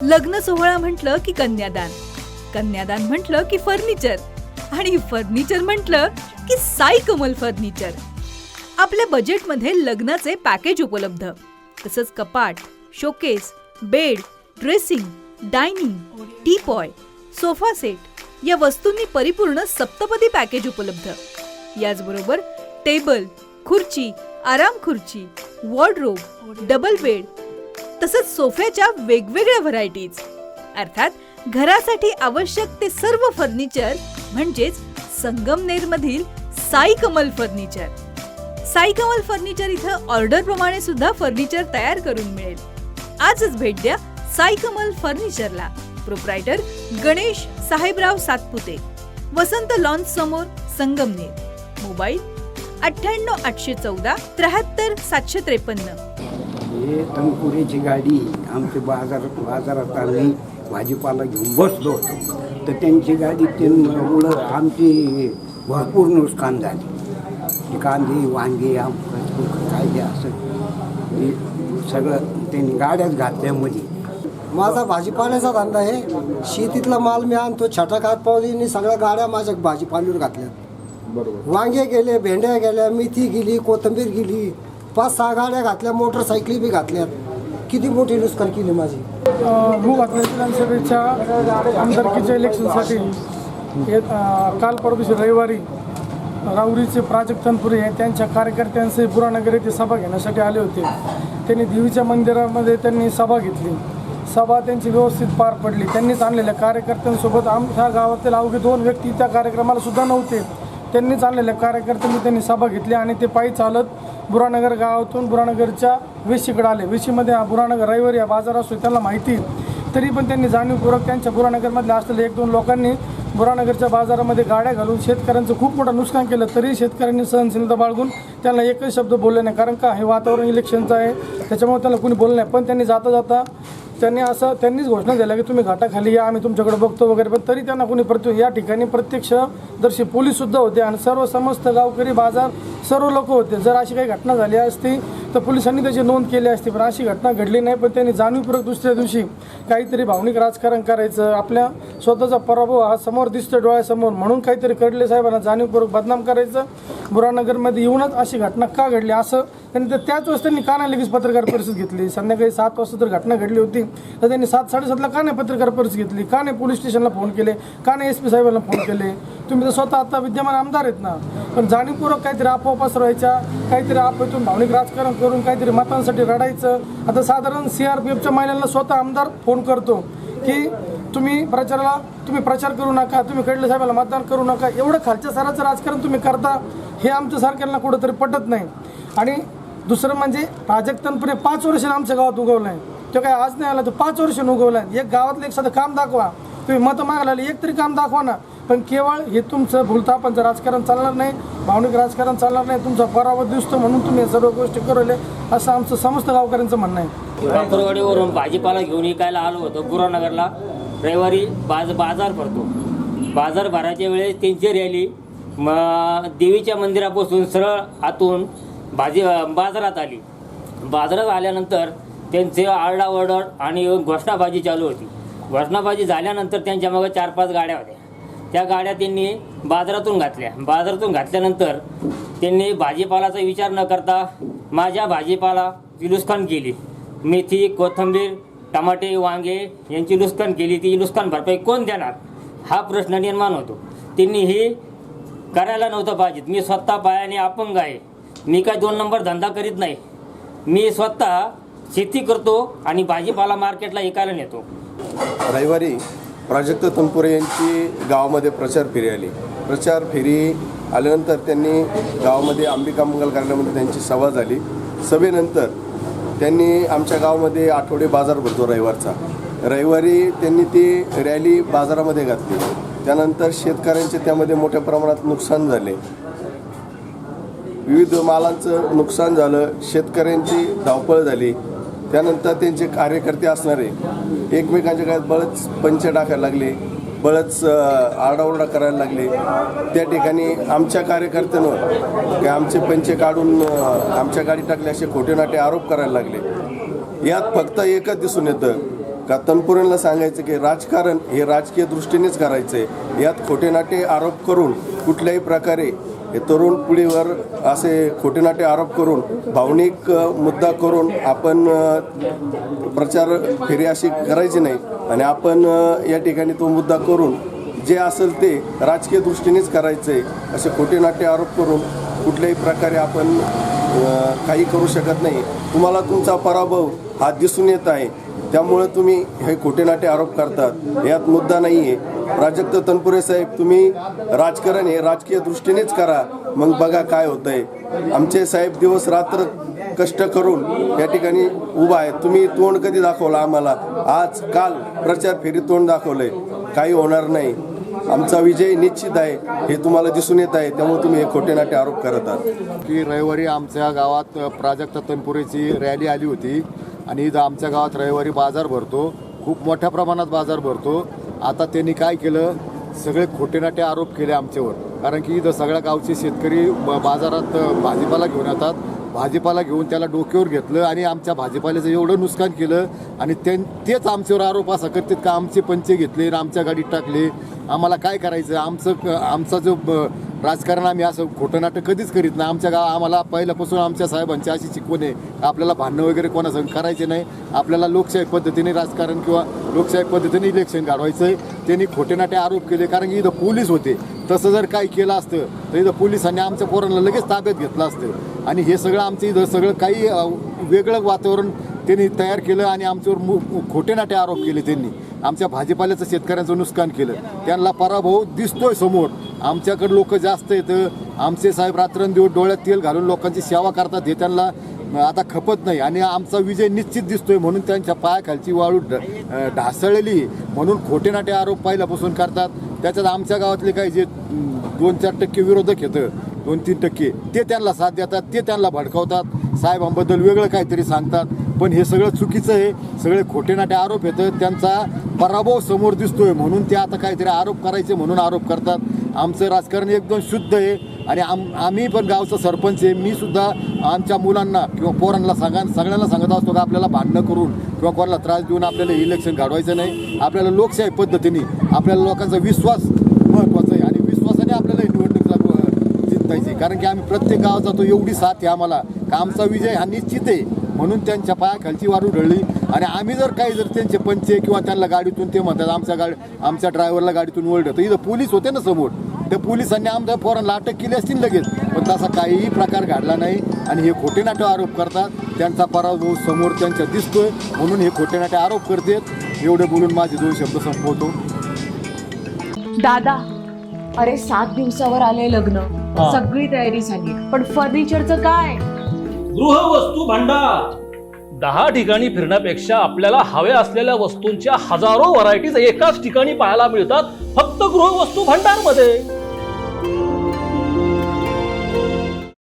लग्न सोहळा म्हटलं की कन्यादान, कन्यादान म्हटलं की फर्निचर आणि फर्निचर म्हटलं की साई कमल फर्निचर. आपल्या बजेटमध्ये लग्नाचे पॅकेज उपलब्ध, तसंच कपाट, showcase, bed, dressing, dining, teapoy, sofa set या वस्तूंनी परिपूर्ण सप्तपदी पॅकेज उपलब्ध. याचबरोबर टेबल, खुर्ची, आराम खुर्ची, वॉर्डरोब, डबल बेड तसंच सोफ्याच्या वेगवेगळ्या व्हरायटीज. अर्थात घरासाठी आवश्यक ते सर्व फर्निचर म्हणजेच संगमनेरमधील साई कमल फर्निचर. साई कमल फर्निचर इथं ऑर्डर प्रमाणे सुद्धा फर्निचर तयार करून मिळेल. आजच भेट द्या साई कमल फर्निचरला. प्रोप्रायटर गणेश साहेबराव सातपुते, वसंत लॉन्च समोर, संगमनेर. मोबाईल 98 814 73 753. हे तनपुरीची गाडी आमच्या बाजारात आम्ही भाजीपाला घेऊन बसलो होतो, तर त्यांची गाडी त्यांच्यामुळं आमची भरपूर नुकसान झाली. कांदे, वांगे, काय जे असं हे सगळं त्यांनी गाड्याच घातल्यामध्ये. माझा भाजीपाल्याचा धंदा आहे. शेतीतला माल मी आणतो. छटाक हात पावलीने सगळ्या गाड्या माझ्या भाजीपाल्यावर घातल्या. बरोबर. वांगे गेले, भेंड्या गेल्या, मेथी गेली, कोथिंबीर गेली, 5-6 गाड्या घातल्या, मोटरसायकली बी घातल्यात. किती मोठी नुकसान केली माझी. विधानसभेच्या आमदारकीच्या इलेक्शनसाठी काल परदेशी रविवारी राऊरीचे प्राजक्त तनपुरे त्यांच्या कार्यकर्त्यांचे बुरानगर येथे सभा घेण्यासाठी आले होते. त्यांनी देवीच्या मंदिरामध्ये त्यांनी सभा घेतली. सभा त्यांची व्यवस्थित पार पडली. त्यांनीच आणलेल्या कार्यकर्त्यांसोबत आमच्या गावातील अवघे 2 व्यक्ती त्या कार्यक्रमाला सुद्धा नव्हते. त्यांनीच आणलेल्या कार्यकर्त्यांनी त्यांनी सभा घेतली आणि ते पायी चालत बुरानगर गावातून बुरानगरच्या वेशीकडे आले. वेशीमध्ये बुरानगर रविवारी बाजार असतो त्यांना माहिती, तरी पण त्यांनी जाणीवपूर्वक त्यांच्या बुरानगरमधल्या असलेल्या 1-2 लोकांनी बुरानगरच्या बाजारामध्ये गाड्या घालून शेतकऱ्यांचं खूप मोठं नुकसान केलं. तरी शेतकऱ्यांनी सहनशीलता बाळगून त्यांना एकही शब्द बोलले नाही. कारण का हे वातावरण इलेक्शनचं आहे, त्याच्यामुळे त्यांना कोणी बोललं नाही. पण त्यांनी जाता जाता त्यांनीच घोषणा दिल्या की तुम्ही घाटाखाली या, आम्ही तुमच्याकडे बघतो वगैरे. पण तरी त्यांना कोणी या ठिकाणी प्रत्यक्षदर्शी पोलीससुद्धा होते आणि सर्व समस्त गावकरी, बाजार सर्व लोक होते. जर अशी काही घटना झाली असती तर पोलिसांनी त्याची नोंद केली असती, पण अशी घटना घडली नाही. पण त्यांनी जाणीवपूर्वक दुसऱ्या दिवशी काहीतरी भावनिक राजकारण करायचं, आपल्या स्वतःचा पराभव हा समोर दिसतो डोळ्यासमोर म्हणून काहीतरी कडले साहेबांना जाणीवपूर्वक बदनाम करायचं. बुरानगरमध्ये येऊनच अशी घटना का घडली असं त्यांनी त्याच वेळेस त्यांनी का नाही लगेच पत्रकार परिषद घेतली. संध्याकाळी 7 वाजता जर घटना घडली होती तर त्यांनी 7-7:30ला का नाही पत्रकार परिषद घेतली, का नाही पोलीस स्टेशनला फोन केले, का नाही SP साहेबांना फोन केले. तुम्ही तर स्वतः आता विद्यमान आमदार आहेत ना. पण जाणीवपूर्वक काहीतरी अफवा पसरवायच्या, काहीतरी अफवेतून भावनिक राजकारण करून काहीतरी मतांसाठी रडायचं. आता साधारण CRPFच्या महिलांना स्वतः आमदार फोन करतो की तुम्ही प्रचार करू नका, तुम्ही कडले साहेबाला मतदान करू नका. एवढं खालच्या स्तराचं राजकारण तुम्ही करता हे आमच्या सारख्यांना कुठंतरी पटत नाही. आणि दुसरं म्हणजे प्राजक्त तनपुरे 5 वर्षांनी आमच्या गावात उगवलं आहे. तो काय आज नाही आला, तो 5 वर्षांनी उगवला आहे. एक गावातलं एक साधं काम दाखवा. तुम्ही मतं मागायला एक तरी काम दाखवा ना. पण केवळ हे तुमचं भूलथापांचं राजकारण चालणार नाही, भावनिक राजकारण चालणार नाही. तुमचा पराभव दिसतो म्हणून तुम्ही या सर्व गोष्टी करवले असं आमचं समस्त गावकऱ्यांचं म्हणणं आहे. कातरवाडीवरून भाजीपाला घेऊन विकायला आलो होतो बुरानगरला. रविवारी बाजार भरतो. बाजार भरायच्या वेळेस त्यांची रॅली देवीच्या मंदिरापासून सरळ आतून बाजारात आली. बाजारात आल्यानंतर त्यांचे आरडाओरड आणि घोषणाबाजी चालू होती. घोषणाबाजी झाल्यानंतर त्यांच्या मागे 4-5 गाड्या होत्या. त्या गाड्या त्यांनी बाजारातून घातल्या. बाजारातून घातल्यानंतर त्यांनी भाजीपालाचा विचार न करता माझ्या भाजीपालाची नुकसान केली. मेथी, कोथिंबीर, टमाटे, वांगे यांची नुकसान केली. ती नुकसान भरपाई कोण देणार हा प्रश्न निर्माण होतो. त्यांनी हे करायला नव्हतं पाहिजे. मी स्वतः पायाने अपंग आहे. मी काय 2 नंबर धंदा करीत नाही. मी स्वतः शेती करतो आणि भाजीपाला मार्केटला विकायला नेतो. रविवारी प्राजक्त तनपुरे यांची गावामध्ये प्रचार फेरी आली. प्रचार फेरी आल्यानंतर त्यांनी गावामध्ये अंबिका मंगल कार्यालयामध्ये त्यांची सभा झाली. सभेनंतर त्यांनी आमच्या गावामध्ये आठवडे बाजार भरतो रविवारचा. रविवारी त्यांनी ती रॅली बाजारामध्ये घातली. त्यानंतर शेतकऱ्यांचे त्यामध्ये मोठ्या प्रमाणात नुकसान झाले. विविध मालांचं नुकसान झालं. शेतकऱ्यांची धावपळ झाली. त्यानंतर त्यांचे कार्यकर्ते असणारे एकमेकांच्या काळात बळच पंच टाकायला लागले, बळच आरडाओरडा करायला लागले. त्या ठिकाणी आमच्या कार्यकर्त्यांवर की आमचे पंचे काढून आमच्या गाडी टाकले असे खोटे नाटे आरोप करायला लागले. यात फक्त एकच दिसून येतं का तनपुरेंना सांगायचं की राजकारण हे राजकीय दृष्टीनेच करायचं आहे. यात खोटेनाटे आरोप करून कुठल्याही प्रकारे हे तरुण पिढीवर असे खोटेनाटे आरोप करून भावनिक मुद्दा करून आपण प्रचार फेरी अशी करायची नाही आणि आपण या ठिकाणी तो मुद्दा करून जे असेल ते राजकीय दृष्टीनेच करायचं आहे. असे खोटेनाटे आरोप करून कुठल्याही प्रकारे आपण काही करू शकत नाही. तुम्हाला तुमचा पराभव हा दिसून येत आहे, त्यामुळे तुम्ही हे खोटेनाटे आरोप करतात. यात मुद्दा नाही आहे. प्राजक्त तनपुरे साहेब, तुम्ही राजकारण हे राजकीय दृष्टीनेच करा, मग बघा काय होतंय. आमचे साहेब दिवस रात्र कष्ट करून या ठिकाणी उभा आहे. तुम्ही तोंड कधी दाखवलं आम्हाला? आज काल प्रचार फेरी तोंड दाखवलंय. काही होणार नाही. आमचा विजय निश्चित आहे हे तुम्हाला दिसून येत आहे, त्यामुळे तुम्ही हे खोटेनाटे आरोप करत आहात. की रविवारी आमच्या गावात प्राजक्त तनपुरेची रॅली आली होती आणि इथं आमच्या गावात रविवारी बाजार भरतो, खूप मोठ्या प्रमाणात बाजार भरतो. आता त्यांनी काय केलं, सगळे खोटेनाटे आरोप केले आमच्यावर. कारण की इथं सगळ्या गावचे शेतकरी बाजारात भाजीपाला घेऊन येतात. भाजीपाला घेऊन त्याला डोक्यावर घेतलं आणि आमच्या भाजीपाल्याचं एवढं नुकसान केलं आणि तेच आमच्यावर आरोप असा करतात का आमचे पंचे घेतले आणि आमच्या गाडीत टाकले. आम्हाला काय करायचं? आमचा जो राजकारण आम्ही असं खोटं नाटक कधीच करीत नाही. आमच्या आम्हाला पहिल्यापासून आमच्या साहेबांची अशी शिकवण आहे, आपल्याला भांडणं वगैरे कोणासंग करायचे नाही. आपल्याला लोकशाही पद्धतीने राजकारण किंवा लोकशाही पद्धतीने इलेक्शन काढवायचं आहे. त्यांनी खोटेनाटे आरोप केले कारण की इथं पोलीस होते. तसं जर काही केलं असतं तर इथं पोलिसांनी आमच्या पोरांना लगेच ताब्यात घेतलं असतं. आणि हे सगळं आमचं इथं सगळं काही वेगळं वातावरण त्यांनी तयार केलं आणि आमच्यावर खोटेनाटे आरोप केले. त्यांनी आमच्या भाजीपाल्याचं शेतकऱ्यांचं नुकसान केलं. त्यांना पराभव दिसतोय समोर. आमच्याकडे लोक जास्त येतं. आमचे साहेब रात्रंदिवस डोळ्यात तेल घालून लोकांची सेवा करतात, हे त्यांना आता खपत नाही. आणि आमचा विजय निश्चित दिसतोय म्हणून त्यांच्या पायाखालची वाळू ढासळलेली म्हणून खोटेनाटे आरोप पहिल्यापासून करतात. त्याच्यात आमच्या गावातले काही जे 2-4% विरोधक येतं, 2-3% ते त्यांना साथ देतात, ते त्यांना भडकावतात, साहेबांबद्दल वेगळं काहीतरी सांगतात. पण हे सगळं चुकीचं आहे. सगळे खोटेनाटे आरोप येतं. त्यांचा पराभव समोर दिसतोय म्हणून ते आता काहीतरी आरोप करायचे म्हणून आरोप करतात. आमचं राजकारण एकदम शुद्ध आहे आणि आम्ही पण गावचा सरपंच आहे. मी सुद्धा आमच्या मुलांना किंवा पोरांना सगळ्यांना सांगत असतो का आपल्याला भांडणं करून किंवा कोणाला त्रास देऊन आपल्याला इलेक्शन काढवायचं नाही. आपल्याला लोकशाही पद्धतीने आपल्याला लोकांचा विश्वास महत्त्वाचा आहे आणि विश्वासाने आपल्याला निवडणुकीला जिंकायची. कारण की आम्ही प्रत्येक गावात जातो, एवढी साथ आहे आम्हाला का आमचा विजय हा निश्चित आहे. म्हणून त्यांच्या पायाखालची वारू ढळली. आणि आम्ही जर त्यांचे पंचे किंवा त्यांना गाडीतून ते म्हणतात आमच्या ड्रायव्हरला गाडीतून ओरडलं, तर इथं पोलीस होते ना समोर, त्या पोलिसांनी आमच्या पोरांना अटक केली असतील लगेच. पण तसा काहीही प्रकार घडला नाही आणि हे खोटेनाटे आरोप करतात. त्यांचा पराभव समोर त्यांच्या दिसतोय म्हणून हे खोटेनाटे आरोप करतात. एवढे बोलून माझे 2 शब्द संपवतो. दादा, अरे 7 दिवसावर आले लग्न, सगळी तयारी झाली, पण फर्निचरचं काय? गृहवस्तू भांडार 10 ठिकाणी फिरण्यापेक्षा आपल्याला हव्या असलेल्या वस्तूंच्या हजारो व्हरायटीज एकाच ठिकाणी पाहायला मिळतात, फक्त गृहवस्तू भांडार मध्ये.